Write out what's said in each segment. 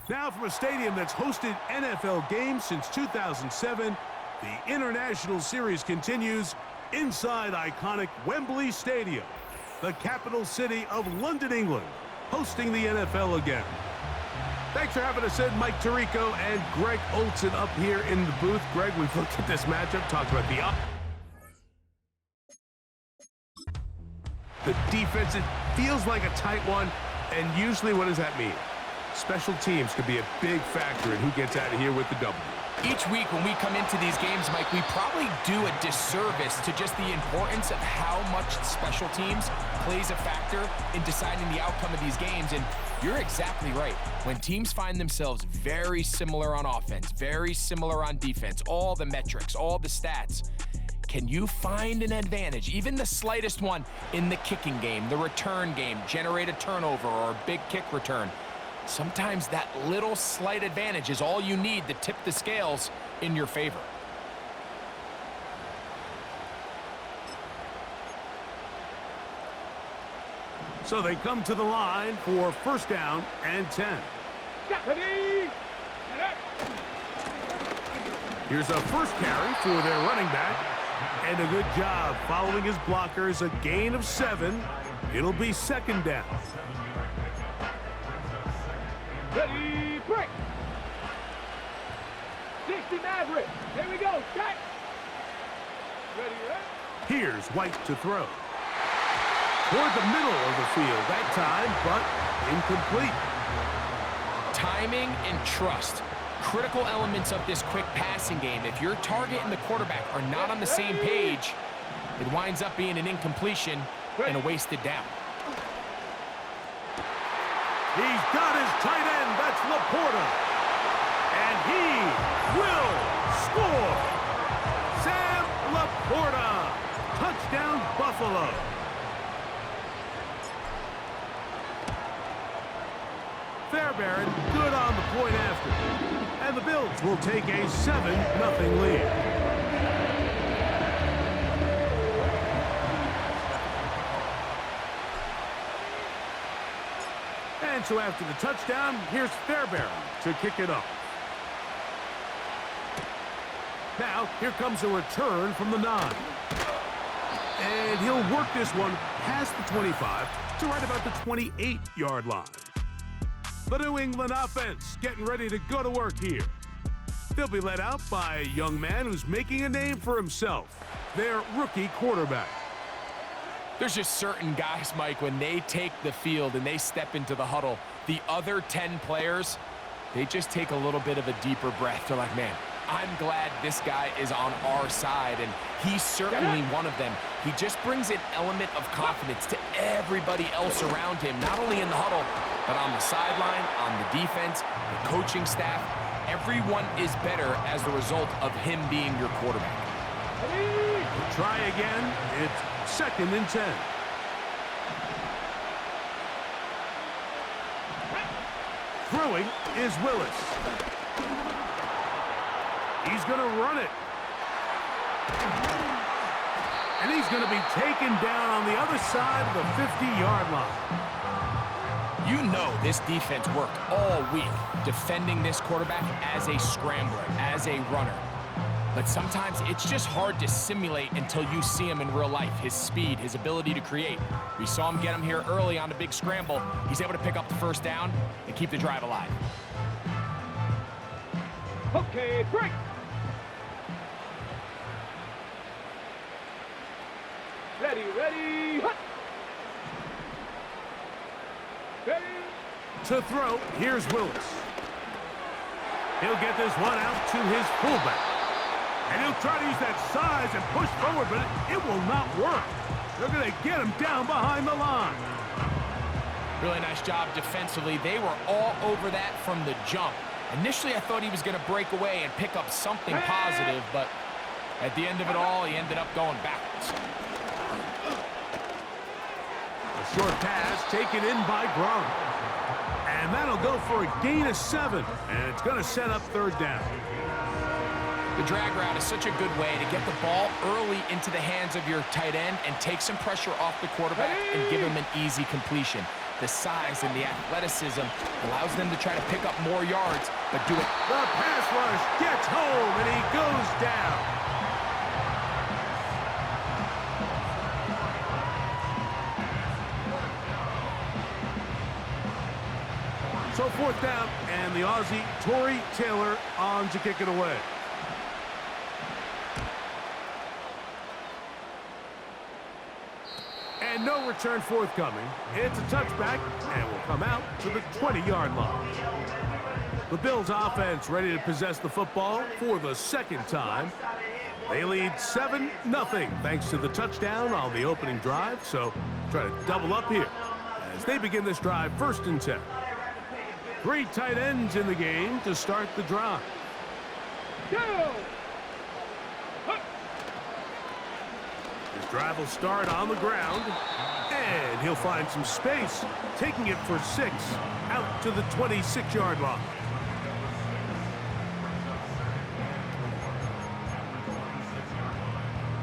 Now from a stadium that's hosted NFL games since 2007, the International Series continues inside iconic Wembley Stadium, the capital city of London, England, hosting the NFL again. Thanks for having us in, Mike Tirico and Greg Olson up here in the booth. Greg, we've looked at this matchup, talked about the defense. It feels like a tight one, and usually what does that mean? Special teams could be a big factor in who gets out of here with the W. Each week when we come into these games, Mike, we probably do a disservice to just the importance of how much special teams plays a factor in deciding the outcome of these games. And you're exactly right. When teams find themselves very similar on offense, very similar on defense, all the metrics, all the stats, can you find an advantage, even the slightest one, in the kicking game, the return game, generate a turnover or a big kick return? Sometimes that little slight advantage is all you need to tip the scales in your favor. So they come to the line for first down and 10. Here's a first carry for their running back. And a good job following his blockers, a gain of 7. It'll be second down. Ready, break. 60 Maverick. Here we go. Check. Ready, ready. Here's White to throw. Toward the middle of the field that time, but incomplete. Timing and trust. Critical elements of this quick passing game. If your target and the quarterback are not on the same page, it winds up being an incompletion and a wasted down. He's got his tight end. That's Laporta. And he will score. Sam Laporta. Touchdown, Buffalo. Fairbairn good on the point after. And the Bills will take a 7-0 lead. And so after the touchdown, here's Fairbairn to kick it off. Now, here comes a return from the 9. And he'll work this one past the 25 to right about the 28-yard line. The New England offense getting ready to go to work here. They'll be led out by a young man who's making a name for himself, their rookie quarterback. There's just certain guys, Mike, when they take the field and they step into the huddle, the other 10 players, they just take a little bit of a deeper breath. They're like, man, I'm glad this guy is on our side, and he's certainly one of them. He just brings an element of confidence to everybody else around him, not only in the huddle, but on the sideline, on the defense, the coaching staff. Everyone is better as a result of him being your quarterback. Try again. It's second and 10. Throwing is Willis. He's going to run it. And he's going to be taken down on the other side of the 50-yard line. You know this defense worked all week defending this quarterback as a scrambler, as a runner. But sometimes it's just hard to simulate until you see him in real life, his speed, his ability to create. We saw him get him here early on the big scramble. He's able to pick up the first down and keep the drive alive. Okay, break. Ready, ready, hut. Ready. To throw, here's Willis. He'll get this one out to his fullback. And he'll try to use that size and push forward, but it will not work. They're going to get him down behind the line. Really nice job defensively. They were all over that from the jump. Initially, I thought he was going to break away and pick up something positive, but at the end of it all, he ended up going backwards. A short pass taken in by Gronk. And that'll go for a gain of 7, and it's going to set up third down. The drag route is such a good way to get the ball early into the hands of your tight end and take some pressure off the quarterback and give him an easy completion. the size and the athleticism allows them to try to pick up more yards, but do it. The pass rush gets home, and he goes down. So fourth down, and the Aussie, Torrey Taylor, on to kick it away. And no return forthcoming. It's a touchback, and will come out to the 20-yard line. The Bills offense ready to possess the football for the second time. They lead 7-0 thanks to the touchdown on the opening drive, so try to double up here as they begin this drive 1st and 10. 3 tight ends in the game to start the drive. His drive will start on the ground, and he'll find some space, taking it for 6 out to the 26-yard line.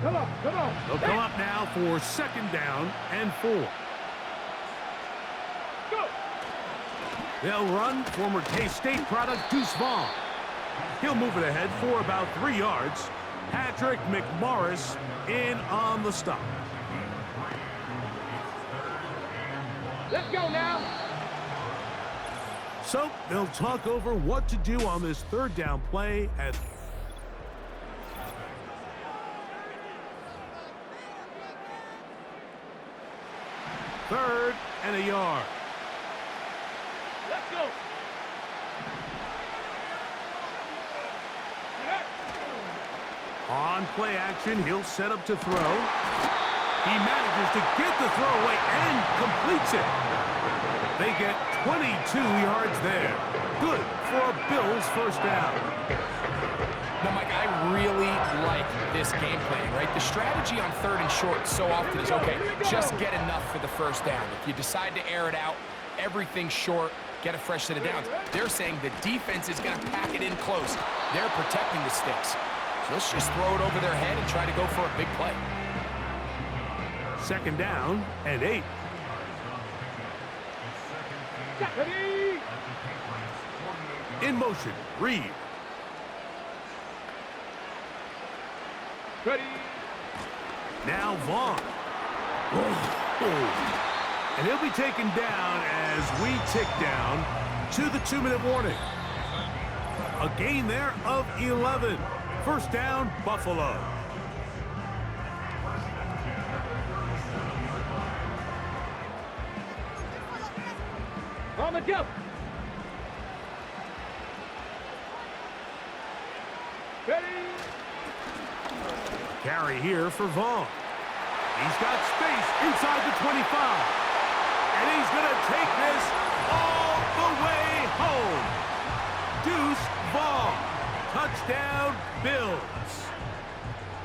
Come on, come on. They'll come up now for 2nd down and 4. Go. They'll run former K-State product Deuce Vaughn. He'll move it ahead for about 3 yards. Patrick McMorris in on the stop. Let's go now. So they'll talk over what to do on this 3rd down play at 3rd and a yard. Let's go. On play action, he'll set up to throw. He manages to get the throw away and completes it. They get 22 yards there. Good for a Bills 1st down. Now, Mike, I really like this game plan, right? The strategy on 3rd and short so often is, okay, just get enough for the 1st down. If you decide to air it out, everything's short, get a fresh set of downs. They're saying the defense is going to pack it in close. They're protecting the sticks. So let's just throw it over their head and try to go for a big play. 2nd down and 8. Ready. In motion, Reed. Ready. Now Vaughn. And he'll be taken down as we tick down to the 2-minute warning. A gain there of 11. 1st down, Buffalo. On the jump. Ready. Carry here for Vaughn. He's got space inside the 25. And he's going to take this all the way home. Deuce Vaughn. Touchdown, Bills.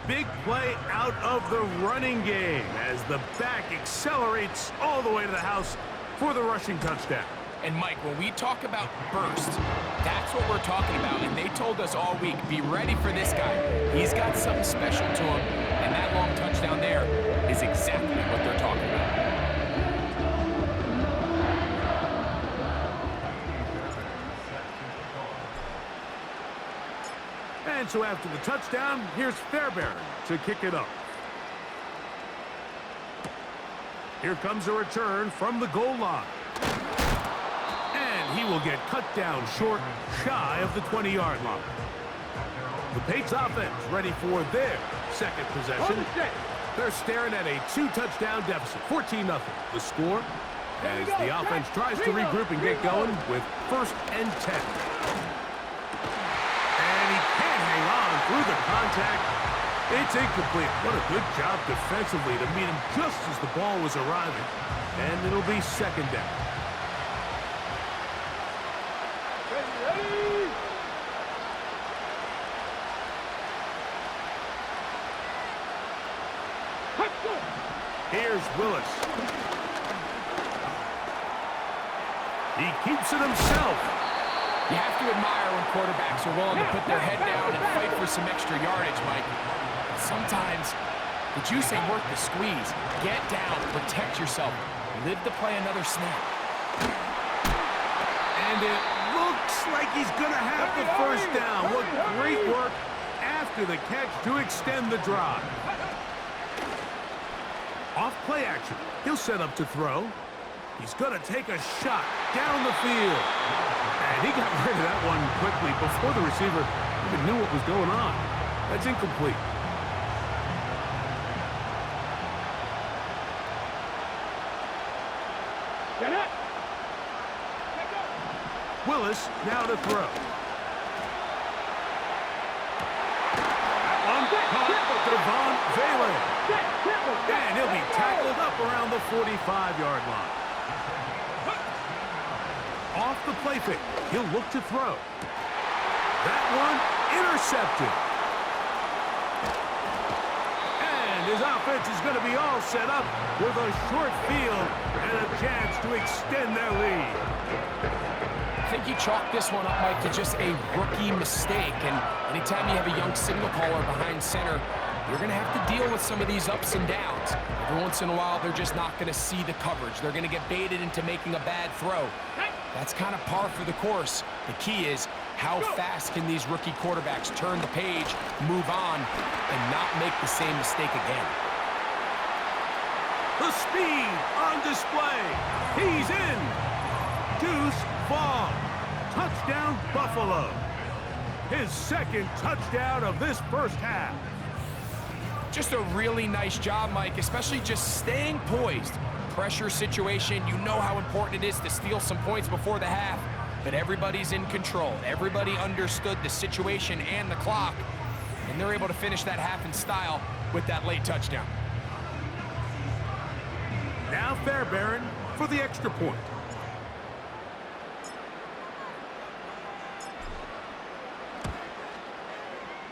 Big play out of the running game as the back accelerates all the way to the house for the rushing touchdown. And, Mike, when we talk about burst, that's what we're talking about. And they told us all week, be ready for this guy. He's got something special to him. And that long touchdown there is exactly what they're talking about. And so after the touchdown, here's Fairbairn to kick it up. Here comes a return from the goal line. And he will get cut down short, shy of the 20-yard line. The Pates offense ready for their 2nd possession. They're staring at a 2-touchdown deficit, 14-0. The score as the offense tries to regroup and get going with 1st and 10. And he can't hang on through the contact. It's incomplete. What a good job defensively to meet him just as the ball was arriving. And it'll be 2nd down. Ready. Here's Willis. He keeps it himself. You have to admire when quarterbacks are willing to put their head down and fight for some extra yardage, Mike. But sometimes the juice ain't worth the squeeze. Get down, protect yourself, live to play another snap. And it looks like he's going to have the first down. What great work after the catch to extend the drive. Off play action. He'll set up to throw. He's going to take a shot down the field. And he got rid of that one quickly before the receiver even knew what was going on. That's incomplete. Willis now to throw. That one caught Devon Valen. And he'll be tackled up around the 45-yard line. Off the play fake. He'll look to throw. That one intercepted. And his offense is going to be all set up with a short field and a chance to extend their lead. I think you chalk this one up, Mike, to just a rookie mistake. And anytime you have a young signal caller behind center, you're going to have to deal with some of these ups and downs. Every once in a while, they're just not going to see the coverage. They're going to get baited into making a bad throw. That's kind of par for the course. The key is how fast can these rookie quarterbacks turn the page, move on, and not make the same mistake again. The speed on display. He's in. Deuce Vaughn. Touchdown, Buffalo. His second touchdown of this first half. Just a really nice job, Mike, especially just staying poised. Pressure situation, you know how important it is to steal some points before the half, but everybody's in control. Everybody understood the situation and the clock, and they're able to finish that half in style with that late touchdown. Now Fairbairn for the extra point.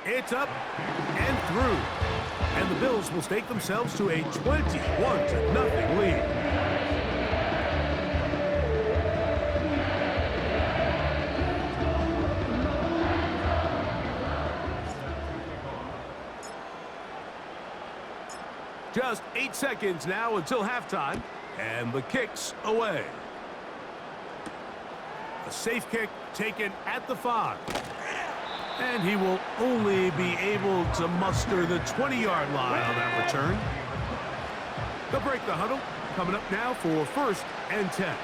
It's up and through. And the Bills will stake themselves to a 21-0 lead. Just 8 seconds now until halftime, and the kick's away. A safe kick taken at the 5. And he will only be able to muster the 20-yard line on that return. They'll break the huddle. Coming up now for 1st and 10.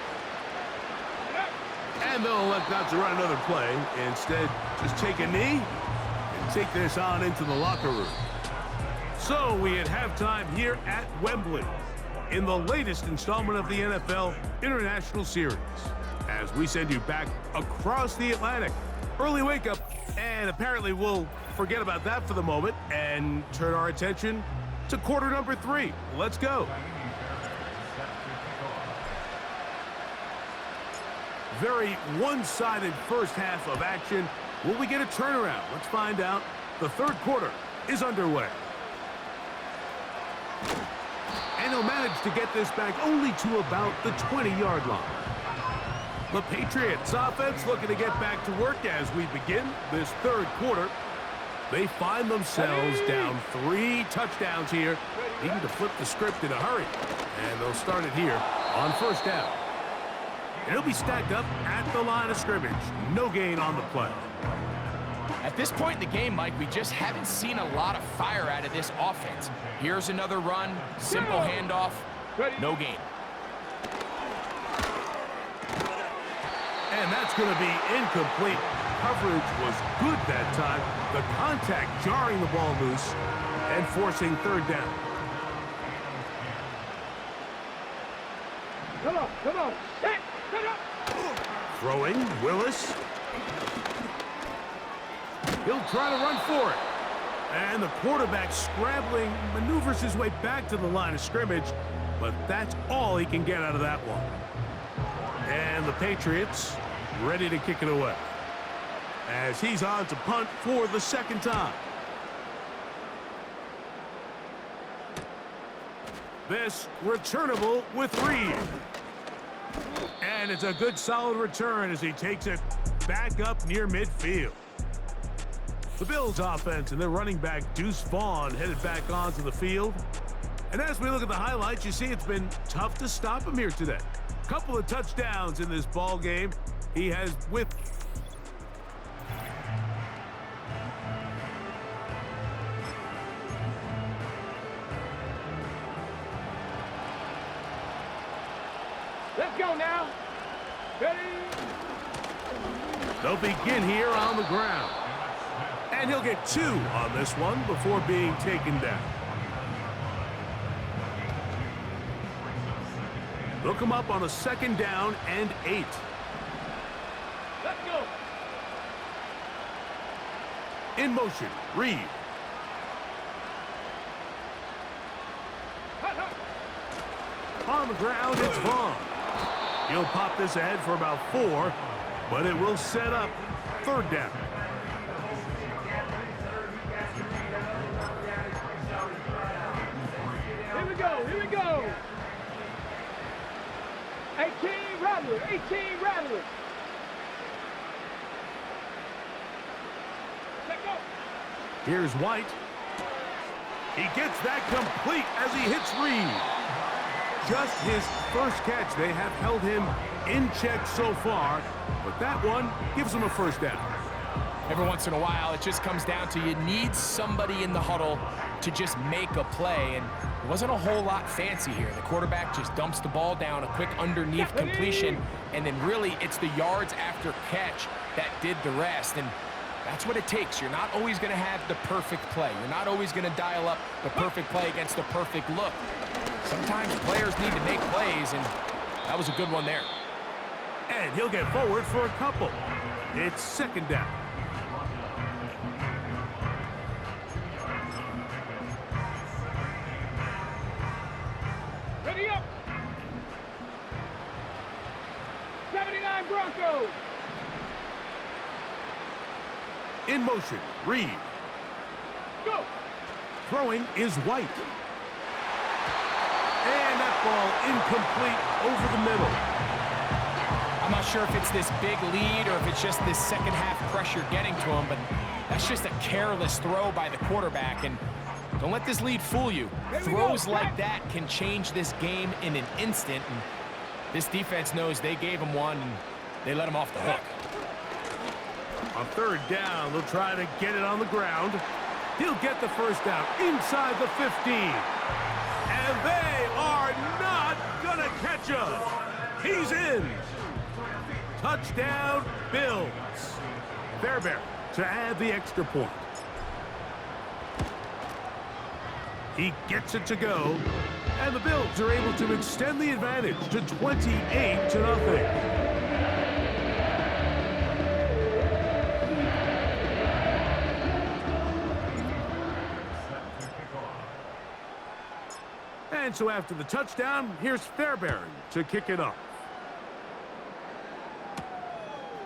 And they'll elect not to run another play. Instead, just take a knee and take this on into the locker room. So we at halftime here at Wembley in the latest installment of the NFL International Series. As we send you back across the Atlantic. Early wake up. And apparently we'll forget about that for the moment and turn our attention to quarter number 3. Let's go. Very one-sided first half of action. Will we get a turnaround? Let's find out. The third quarter is underway. And he'll manage to get this back only to about the 20-yard line. The Patriots offense looking to get back to work as we begin this third quarter. They find themselves down 3 touchdowns here, needing to flip the script in a hurry. And they'll start it here on 1st down. And it'll be stacked up at the line of scrimmage. No gain on the play. At this point in the game, Mike, we just haven't seen a lot of fire out of this offense. Here's another run, simple handoff, no gain. And that's going to be incomplete. Coverage was good that time. The contact jarring the ball loose and forcing 3rd down. Come on. Set up. Throwing, Willis. He'll try to run for it. And the quarterback scrambling, maneuvers his way back to the line of scrimmage, but that's all he can get out of that one. And the Patriots ready to kick it away as he's on to punt for the 2nd time. This returnable with Reed. And it's a good solid return as he takes it back up near midfield. The Bills offense and their running back Deuce Vaughn headed back onto the field. And as we look at the highlights, you see it's been tough to stop him here today. Couple of touchdowns in this ball game. He has with... Let's go now. Ready? They'll begin here on the ground. And he'll get 2 on this one before being taken down. They'll come up on a 2nd down and 8. Let's go. In motion, Reed. Hut, hut. On the ground, it's Vaughn. He'll pop this ahead for about 4, but it will set up 3rd down. Here we go. Here we go. 18 Rattler. 18 Rattler. Let's go. Here's White. He gets that complete as he hits Reed. Just his first catch. They have held him in check so far, but that one gives him a 1st down. Every once in a while, it just comes down to you need somebody in the huddle to just make a play, and it wasn't a whole lot fancy here. The quarterback just dumps the ball down, a quick underneath completion, and then really it's the yards after catch that did the rest, and that's what it takes. You're not always going to have the perfect play. You're not always going to dial up the perfect play against the perfect look. Sometimes players need to make plays, and that was a good one there. And he'll get forward for a couple. It's 2nd down. Ready up. 79 Broncos. In motion, Reed. Go. Throwing is White. And that ball incomplete over the middle. I'm not sure if it's this big lead or if it's just this 2nd half pressure getting to him, but that's just a careless throw by the quarterback, and don't let this lead fool you. Throws like that can change this game in an instant, and this defense knows they gave him one, and they let him off the hook. On 3rd down, they'll try to get it on the ground. He'll get the 1st down inside the 15. And they are not going to catch him. He's in. Touchdown, Bills. Fairbairn to add the extra point. He gets it to go. And the Bills are able to extend the advantage to 28-0. And so after the touchdown, here's Fairbairn to kick it off.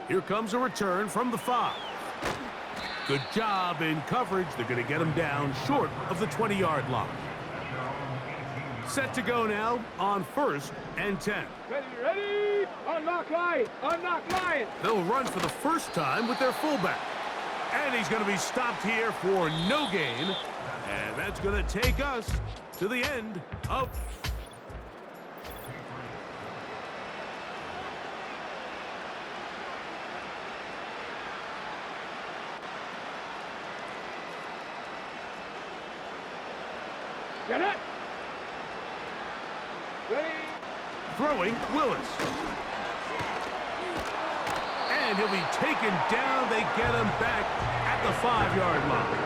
Here comes a return from the 5. Good job in coverage. They're going to get him down short of the 20-yard line. Set to go now on 1st and 10. Ready, ready. Unlock line. Unlock line. They'll run for the first time with their fullback. And he's going to be stopped here for no gain. And that's going to take us to the end of... Get it. Ready. Throwing, Willis. And he'll be taken down. They get him back at the 5-yard line.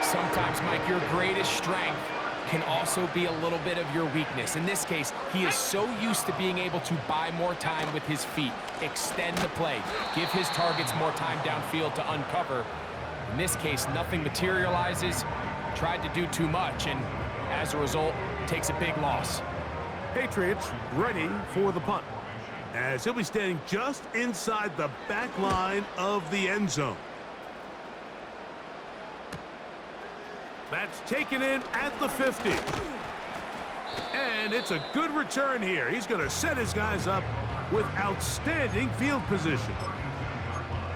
Sometimes, Mike, your greatest strength can also be a little bit of your weakness. In this case, he is so used to being able to buy more time with his feet, extend the play, give his targets more time downfield to uncover. In this case, nothing materializes, tried to do too much, and as a result, takes a big loss. Patriots ready for the punt, as he'll be standing just inside the back line of the end zone. That's taken in at the 50. And it's a good return here. He's going to set his guys up with outstanding field position.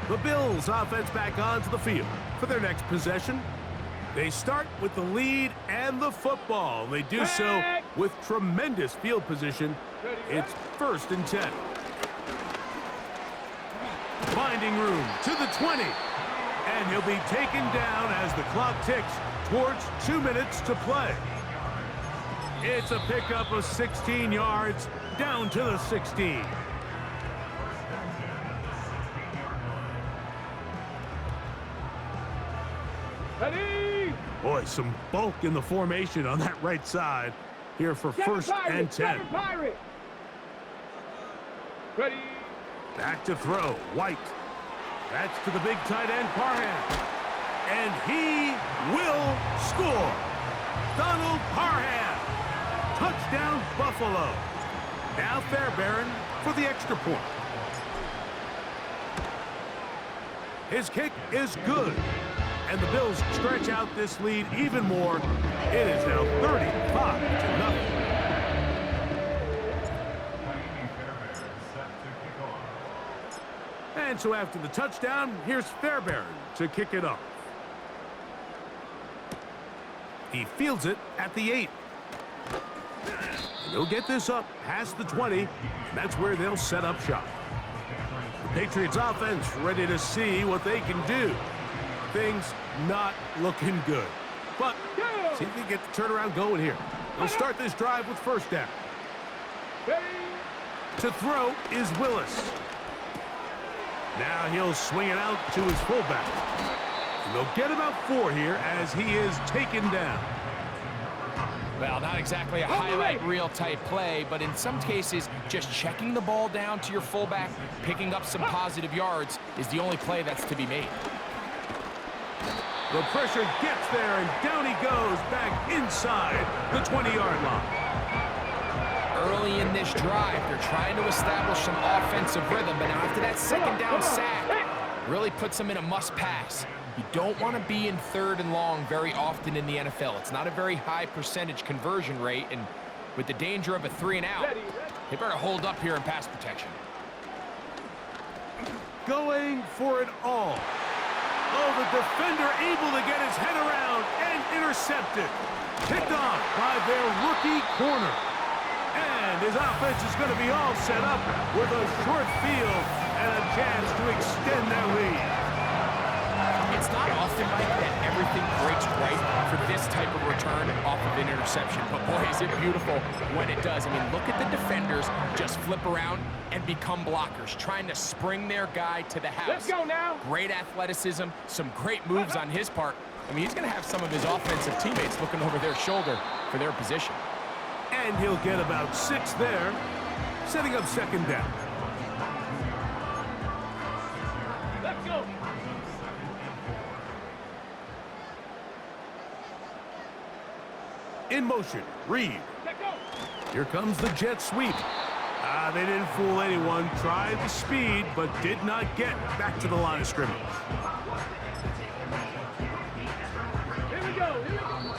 The Bills offense back onto the field for their next possession. They start with the lead and the football. They do so With tremendous field position, it's 1st and 10. Finding room to the 20. And he'll be taken down as the clock ticks towards 2 minutes to play. It's a pickup of 16 yards down to the 16. Ready? Boy, some bulk in the formation on that right side here for 1st and 10. Pirate. Ready? Back to throw, White. That's to the big tight end, Parham. And he will score. Donald Parham. Touchdown, Buffalo. Now Fairbairn for the extra point. His kick is good. And the Bills stretch out this lead even more. It is now 35-0. And so after the touchdown, here's Fairbairn to kick it off. He fields it at the 8. And he'll get this up past the 20. And that's where they'll set up shop. The Patriots offense ready to see what they can do. Things not looking good. But see if they get the turnaround going here. They'll start this drive with 1st down. To throw is Willis. Now he'll swing it out to his fullback. And they'll get about 4 here as he is taken down. Well, not exactly a highlight reel type play, but in some cases, just checking the ball down to your fullback, picking up some positive yards is the only play that's to be made. The pressure gets there, and down he goes back inside the 20-yard line. Early in this drive, they're trying to establish some offensive rhythm, but after that 2nd down sack, really puts them in a must-pass. You don't want to be in 3rd and long very often in the NFL. It's not a very high percentage conversion rate, and with the danger of a 3 and out, they better hold up here in pass protection. Going for it all. Oh, the defender able to get his head around and intercepted. Picked off by their rookie corner. And his offense is going to be all set up with a short field and a chance to extend their lead. It's not often, Mike, that everything breaks right for this type of return off of an interception. But boy, is it beautiful when it does. I mean, look at the defenders just flip around and become blockers, trying to spring their guy to the house. Let's go now. Great athleticism, some great moves on his part. I mean, he's going to have some of his offensive teammates looking over their shoulder for their position. And he'll get about 6 there, setting up 2nd down. Let's go. In motion, Reed. Let's go. Here comes the jet sweep. They didn't fool anyone. Tried the speed, but did not get back to the line of scrimmage. Here we go. Here we go.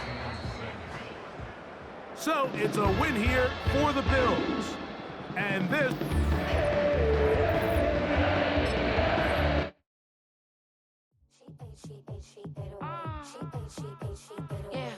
So it's a win here for the Bills. And this... Yeah.